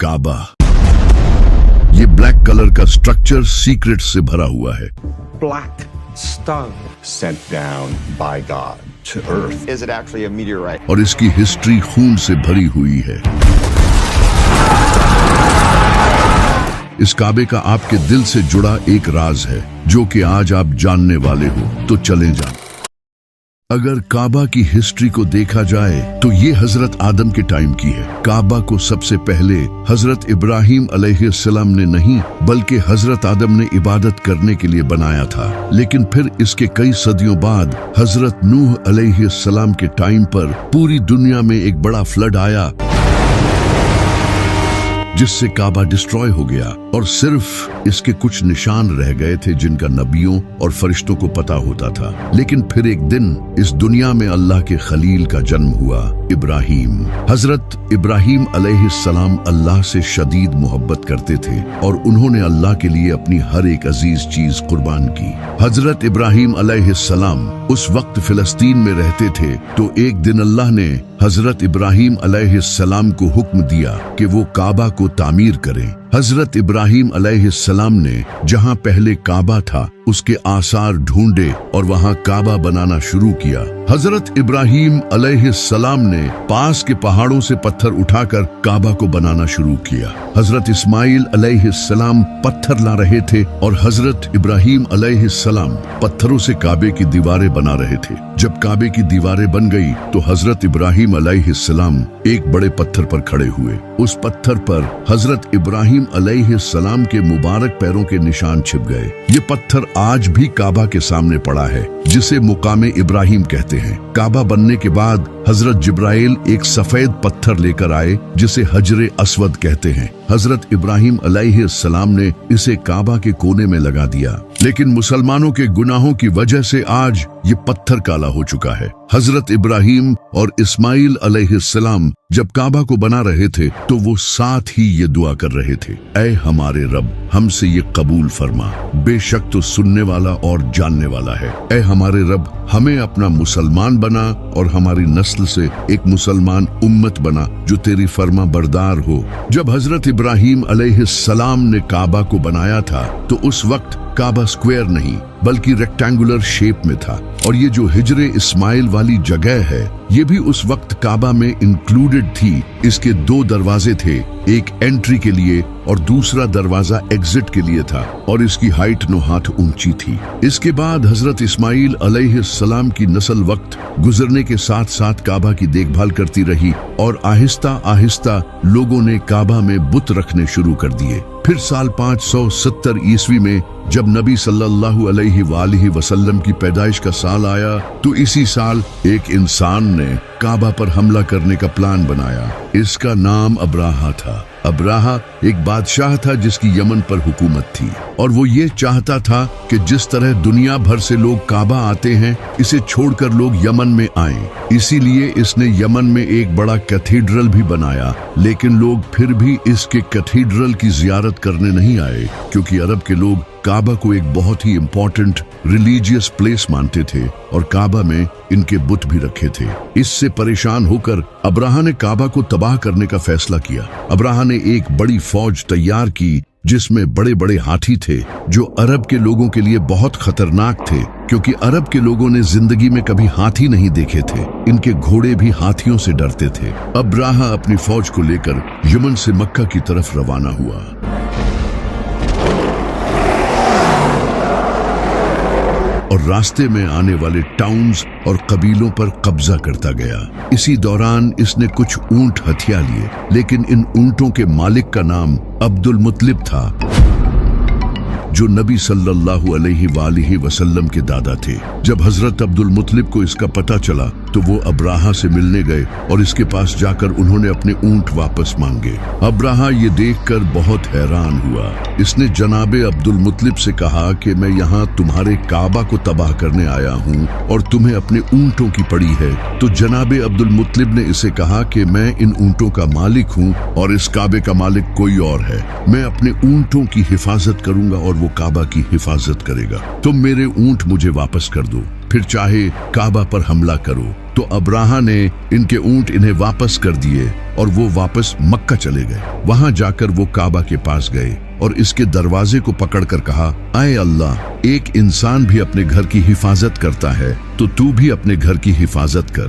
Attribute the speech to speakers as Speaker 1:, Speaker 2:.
Speaker 1: काबा। ये black colour का structure secret से भरा हुआ है।
Speaker 2: Black stone
Speaker 3: sent down by God to earth.
Speaker 2: Is it actually a meteorite?
Speaker 1: और इसकी हिस्ट्री खून से भरी हुई है। इस काबे का आपके दिल से जुड़ा एक राज है जो कि आज आप जानने वाले हो, तो चलें जान। अगर काबा की हिस्ट्री को देखा जाए तो ये हजरत आदम के टाइम की है। काबा को सबसे पहले हजरत इब्राहिम अलैहिस्सलाम ने नहीं बल्कि हजरत आदम ने इबादत करने के लिए बनाया था। लेकिन फिर इसके कई सदियों बाद हजरत नूह अलैहिस्सलाम के टाइम पर पूरी दुनिया में एक बड़ा फ्लड आया जिससे काबा डिस्ट्रॉय हो गया और सिर्फ इसके कुछ निशान रह गए थे जिनका नबियों और फरिश्तों को पता होता था। लेकिन फिर एक दिन इस दुनिया में अल्लाह के खलील का जन्म हुआ, इब्राहिम। हजरत इब्राहिम अलैहिस्सलाम अल्लाह से शदीद मोहब्बत करते थे और उन्होंने अल्लाह के लिए अपनी हर एक अजीज चीज कुर्बान की। हजरत इब्राहिम अलैहिस्सलाम उस वक्त फिलिस्तीन में रहते थे, तो एक दिन अल्लाह ने हजरत इब्राहिम अलैहिस्सलाम को हुक्म दिया कि वो काबा को तामीर करें। हजरत इब्राहिम अलैहिस्सलाम ने जहां पहले काबा था उसके आसार ढूंढे और वहां काबा बनाना शुरू किया। हजरत इब्राहिम अलैहिस्सलाम ने पास के पहाड़ों से पत्थर उठाकर काबा को बनाना शुरू किया। हजरत इस्माइल अलैहिस्सलाम पत्थर ला रहे थे और हजरत इब्राहिम अलैहिस्सलाम पत्थरों से काबे की दीवारें बना रहे थे। जब काबे की दीवारें बन गई तो हजरत इब्राहिम अलैहिस्सलाम एक बड़े पत्थर पर खड़े हुए। उस पत्थर पर हजरत इब्राहिम अलैहिस्सलाम के मुबारक पैरों के निशान छिप गए। ये पत्थर आज भी काबा के सामने पड़ा है, जिसे मुकामे इब्राहिम कहते हैं। काबा बनने के बाद हजरत जिब्राइल एक सफेद पत्थर लेकर आए जिसे हजरे अस्वद कहते हैं। हजरत इब्राहिम अलैहिस्सलाम ने इसे काबा के कोने में लगा दिया, लेकिन मुसलमानों के गुनाहों की वजह से आज ये पत्थर काला हो चुका है। हजरत इब्राहिम और इस्माइल अलैहिस्सलाम जब काबा को बना रहे थे तो वो साथ ही ये दुआ कर रहे थे, ऐ हमारे रब, हमसे ये कबूल फरमा, बेशक तो सुनने वाला और जानने वाला है। ऐ हमारे रब, हमें अपना मुसलमान बना और हमारी नस्ल से एक मुसलमान उम्मत बना जो तेरी फर्मा बरदार हो। जब हजरत इब्राहिम अलैहिस्सलाम ने काबा को बनाया था तो उस वक्त काबा स्क्वायर नहीं बल्कि रेक्टेंगुलर शेप में था, और ये जो हिजरे इस्माइल वाली जगह है ये भी उस वक्त काबा में इंक्लूडेड थी। इसके दो दरवाजे थे, एक एंट्री के लिए और दूसरा दरवाजा एग्जिट के लिए था, और इसकी हाइट 9 हाथ ऊंची थी। इसके बाद हजरत इस्माइल अलैहिस्सलाम की नस्ल वक्त गुजरने के साथ साथ काबा की देखभाल करती रही और आहिस्ता आहिस्ता लोगों ने काबा में बुत रखने शुरू कर दिए। फिर साल 570 ईस्वी में जब नबी सल्लल्लाहु अलैहि वसल्लम की पैदाइश का साल आया तो इसी साल एक इंसान ने काबा पर हमला करने का प्लान बनाया। इसका नाम अब्राहा था। अब्राहा एक बादशाह था जिसकी यमन पर हुकूमत थी, और वो ये चाहता था कि जिस तरह दुनिया भर से लोग काबा आते हैं इसे छोड़कर लोग यमन में आएं। इसीलिए इसने यमन में एक बड़ा कैथीड्रल भी बनाया, लेकिन लोग फिर भी इसके कैथीड्रल की जियारत करने नहीं आए, क्योंकि अरब के लोग काबा को एक बहुत ही इम्पोर्टेंट रिलीजियस प्लेस मानते थे और काबा में इनके बुत भी रखे थे। इससे परेशान होकर अब्राहा ने काबा को तबाह करने का फैसला किया। अब्राहा ने एक बड़ी फौज तैयार की जिसमें बड़े बड़े हाथी थे जो अरब के लोगों के लिए बहुत खतरनाक थे, क्योंकि अरब के लोगों ने जिंदगी में कभी हाथी नहीं देखे थे। इनके घोड़े भी हाथियों से डरते थे। अब्राहा अपनी फौज को लेकर यमन से मक्का की तरफ रवाना हुआ। और रास्ते में आने वाले टाउन्स और कबीलों पर कब्जा करता गया। इसी दौरान इसने कुछ ऊंट हथिया लिए, लेकिन इन ऊंटों के मालिक का नाम अब्दुल मुत्तलिब था, जो नबी सल्लल्लाहु अलैहि वसल्लम के दादा थे। जब हजरत अब्दुल मुत्तलिब को इसका पता चला तो वो अब्राहा से मिलने गए और इसके पास जाकर उन्होंने अपने ऊंट वापस मांगे। अब्राहा ये देखकर बहुत हैरान हुआ। इसने जनाबे अब्दुल मुत्तलिब से कहा कि मैं यहाँ तुम्हारे काबा को तबाह करने आया हूँ और तुम्हें अपने ऊंटों की पड़ी है। तो जनाबे अब्दुल मुत्तलिब ने इसे कहा कि मैं इन ऊंटों का मालिक हूँ और इस काबे का मालिक कोई और है। मैं अपने ऊंटों की हिफाजत करूंगा और वो काबा की हिफाजत करेगा। तुम मेरे ऊंट मुझे वापस कर दो फिर चाहे काबा पर हमला करो। तो अब्राहा ने इनके ऊंट इन्हें वापस कर दिए और वो वापस मक्का चले गए। वहां जाकर वो काबा के पास गए और इसके दरवाजे को पकड़कर कहा, आए अल्लाह, एक इंसान भी अपने घर की हिफाजत करता है तो तू भी अपने घर की हिफाजत कर।